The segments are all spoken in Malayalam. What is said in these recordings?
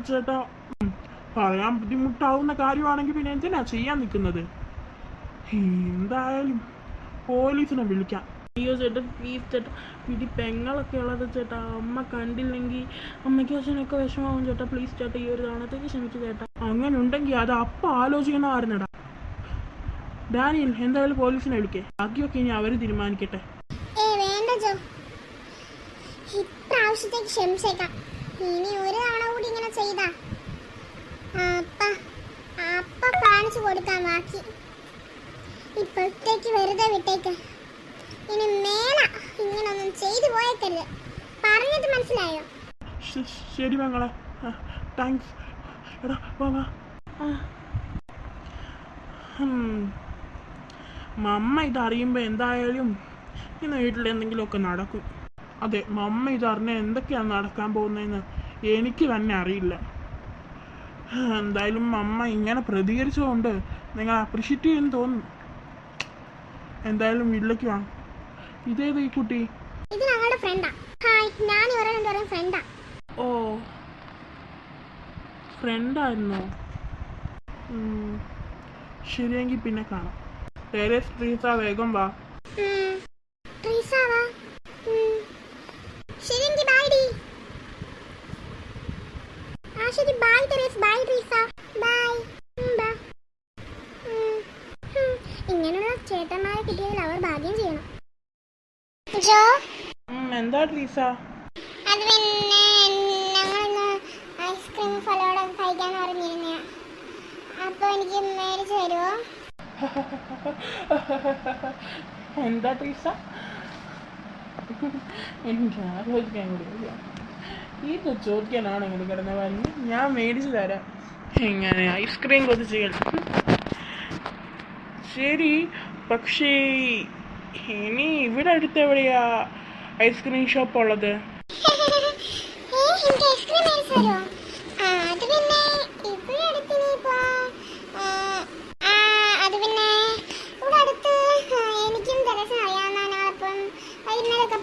ചേട്ടാ പറയാൻ ബുദ്ധിമുട്ടാവുന്ന കാര്യമാണെങ്കിൽ പിന്നെ എന്തിനാ ചെയ്യാൻ നിൽക്കുന്നത്? എന്തായാലും പോലീസിനെ വിളിക്കാം. അയ്യോ ചേട്ടാ പ്ലീസ് ചേട്ടാ, വീട്ടിൽ പെങ്ങളൊക്കെ ഉള്ളത് ചേട്ടാ. അമ്മ കണ്ടില്ലെങ്കിൽ അമ്മയ്ക്ക് അച്ഛനൊക്കെ വിഷമാവും ചേട്ടാ. പ്ലീസ് ചേട്ടാ, ഈ ഒരു തവണത്തേക്ക് ക്ഷമിച്ചു ചേട്ടാ. അങ്ങനെ ഉണ്ടെങ്കിൽ അത് അപ്പം ആലോചിക്കണമായിരുന്നടാ. ഡാനിയൽ എന്തായാലും പോലീസിനെ വിളിക്കേ, ബാക്കിയൊക്കെ ഇനി അവർ തീരുമാനിക്കട്ടെ. ഇപ്രാവശ്യത്തേക്ക് ക്ഷമിച്ചേക്കാം. ഇനി ഒരു തവണ കൂടി ഇങ്ങനെ ചെയ്താ അപ്പ കാണിച്ചു കൊടുക്കാൻ ബാക്കി. ഇപ്പോഴത്തേക്ക് വെറുതെ വിട്ടേക്ക്. ഇനി മേല ഇങ്ങനൊന്നും ചെയ്തു പോയേക്കരുത്. പറഞ്ഞത് മനസ്സിലായോ? ശരി മകളെ, താങ്ക്സ്. എടാ വാ. മമ്മ ഇതറിയുമ്പോൾ എന്തായാലും ഇന്ന് വീട്ടിൽ എന്തെങ്കിലുമൊക്കെ നടക്കും. അതെ, മമ്മ ഇതറിഞ്ഞ എന്തൊക്കെയാണ് നടക്കാൻ പോകുന്നതെന്ന് എനിക്ക് തന്നെ അറിയില്ല. എന്തായാലും മമ്മ ഇങ്ങനെ പ്രതികരിച്ചതുകൊണ്ട് നിങ്ങൾ അപ്രീഷിയേറ്റ് ചെയ്യുമെന്ന് തോന്നുന്നു. എന്തായാലും വീട്ടിലേക്ക് വാ. ഇതേത് ഈ കുട്ടി? ഇത് ഞങ്ങളുടെ ഫ്രണ്ടാ. ഹായ്, ഞാൻ ഇവരുടെ ഫ്രണ്ടാ. ഓ, ഫ്രണ്ടായിരുന്നോ? ശരിയെങ്കിൽ പിന്നെ കാണാം. ടെറേസ്, ട്രീസ വേഗം വാ. ട്രീസ വാ. ശരിയെങ്കിൽ ബൈ ഡി. ശരി, ബൈ ടെറേസ്, ബൈ ട്രീസ, ബൈ. ഇങ്ങനെയുള്ള ചേട്ടന്മാരെ കിട്ടിയതിൽ അവർ ഭാഗ്യം ചെയ്യണം. ജോ, എന്താ ട്രീസ? അത് പിന്നെ ഞങ്ങളിന്ന് ഐസ്ക്രീം ഫലോട കഴിക്കാൻ പറഞ്ഞിരുന്ന, അപ്പൊ എനിക്ക് മേടിച്ചു തരുമോ? എന്താ ട്രീസ? എനിക്ക് ആലോചിക്കാൻ കൂടി ഇത് ചോദിക്കാനാണ് ഇങ്ങനെ കിടന്ന പറഞ്ഞ് ഞാൻ മേടിച്ചു തരാം. എങ്ങനെ ഐസ്ക്രീം കൊതിച്ചുകൾ? ശരി, പക്ഷേ ഇനി ഇവിടെ അടുത്ത് എവിടെയാ ഐസ്ക്രീം ഷോപ്പ് ഉള്ളത്?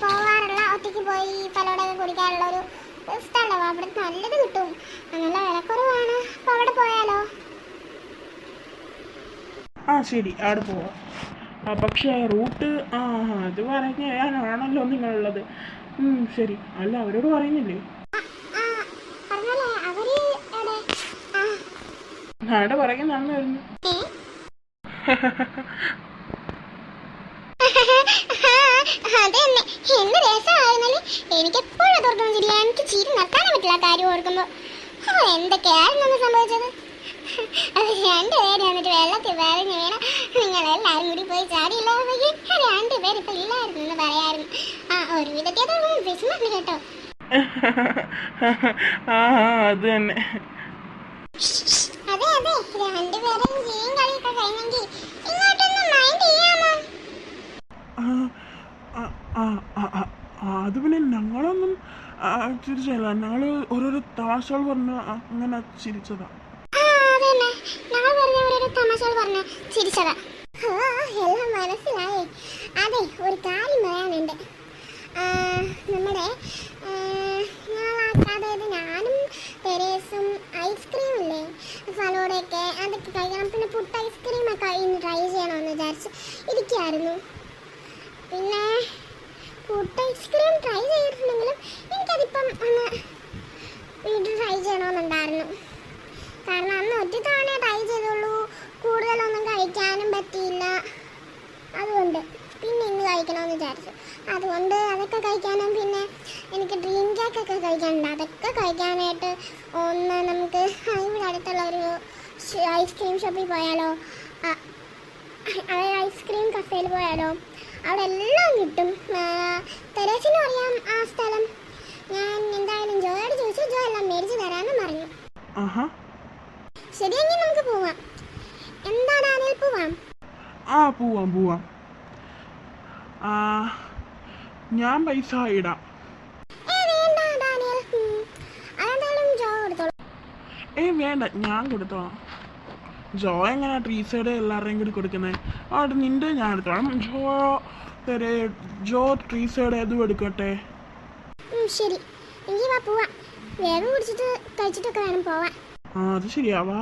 പോവാറുള്ള ഒറ്റയ്ക്ക് പോയി ഫലോടൊക്കെ കുടിക്കാനുള്ള ഒരു സ്ഥലമാണ്. അവിടെ നല്ലത് കിട്ടും, നല്ല വിലക്കുറവാണ്. അപ്പൊ അവിടെ പോയാലോ? ശരി, അവിടെ പോവാം. പക്ഷേ റൂട്ട് അത് പറയാനാണല്ലോ നിങ്ങളുള്ളത്. ശരി, അല്ല അവരോട് പറയുന്നില്ലേ? അവിടെ പറയാൻ നടന്നു വരുന്നു. എനിക്ക് എപ്പോഴും ഓർക്കുന്നില്ല, എനിക്ക് ചിരി നിർത്താനേ പറ്റില്ല കാര്യം ഓർക്കുമ്പോ. എന്തൊക്കെയായിരുന്നു സംഭവിച്ചത്? അത് രണ്ടുപേര് വന്നിട്ട് വെള്ളത്തിൽ വരഞ്ഞു വീണ നിങ്ങളെല്ലാരും കൂടി പോയി ചാടിയില്ല. രണ്ടുപേര് ഇപ്പൊ ഇല്ലായിരുന്നു എന്ന് പറയായിരുന്നു. ഒരു വിധത്തിൽ വിഷമമുണ്ട് കേട്ടോ. അത് തന്നെ. അതെ രണ്ടുപേരും ജീവൻ കളിയൊക്കെ കഴിഞ്ഞെങ്കിൽ ഇങ്ങോട്ടൊന്ന് മൈൻഡ് ചെയ്യാമോ? അത് പിന്നെ ഞങ്ങളൊന്നും ചിരിച്ചല്ല, ഞങ്ങള് ഓരോരോ തമാശകൾ പറഞ്ഞ് അങ്ങനെ ചിരിച്ചതാ. എല്ലാം മനസ്സിലായി. അതെ, ഒരു കാര്യം പറയാനുണ്ട്. നമ്മുടെ അതായത് ഞാനും ടെറേസും ഐസ്ക്രീം ഇല്ലേ, ഫലോടൊക്കെ അതൊക്കെ കഴിക്കണം. പിന്നെ പുട്ട് ഐസ്ക്രീം ഒക്കെ ഇന്ന് ട്രൈ ചെയ്യണമെന്ന് വിചാരിച്ച് ഇരിക്കുകയായിരുന്നു. പിന്നെ പുട്ട് ഐസ്ക്രീം ട്രൈ ചെയ്തിട്ടുണ്ടെങ്കിലും എനിക്കതിപ്പം ഒന്ന് വീട്ടിൽ ട്രൈ ചെയ്യണമെന്നുണ്ടായിരുന്നു. കാരണം അന്ന് ഒറ്റ തവണ ട്രൈ ചെയ്തുള്ളൂ, കൂടുതലൊന്നും കഴിക്കാനും പറ്റിയില്ല. അതുകൊണ്ട് പിന്നെ ഇന്ന് കഴിക്കണമെന്ന് വിചാരിച്ചു. അതുകൊണ്ട് അതൊക്കെ കഴിക്കാനും പിന്നെ എനിക്ക് ഡ്രീം കേക്കൊക്കെ കഴിക്കാനുണ്ട്. അതൊക്കെ കഴിക്കാനായിട്ട് ഒന്ന് നമുക്ക് ഇവിടെ അടുത്തുള്ള ഒരു ഐസ്ക്രീം ഷോപ്പിൽ പോയാലോ? ഐസ്ക്രീം കഫേയിൽ പോയാലോ? അവിടെ എല്ലാം കിട്ടും. തെരേസിനും അറിയാം ആ സ്ഥലം. ഞാൻ എന്തായാലും ജോയോട് ചോദിച്ചു, ജോ എല്ലാം മേടിച്ചു തരാമെന്ന് പറഞ്ഞു. ശരിയെങ്കിൽ നമുക്ക് പോവാം. എന്താണ് ആനിൽ, പോവാം? പോവാം. ഞാൻ പൈസ ഇടാം. വേണ്ട, ഞാൻ കൊടുത്തോളാം. ജോ എങ്ങനെ ട്രീസയുടെ എല്ലാവരുടെയും കൂടി കൊടുക്കുന്നത്? അവിടെ നിന്റെ ഞാൻ എടുത്തോളാം. ജോ ട്രീസയുടെ അതും എടുക്കട്ടെ. ശരി, എങ്കിൽ പോവാം. വേഗം കുടിച്ചിട്ട് കഴിച്ചിട്ടൊക്കെ വേണം പോവാൻ. ആ അത് ശരിയാവാ.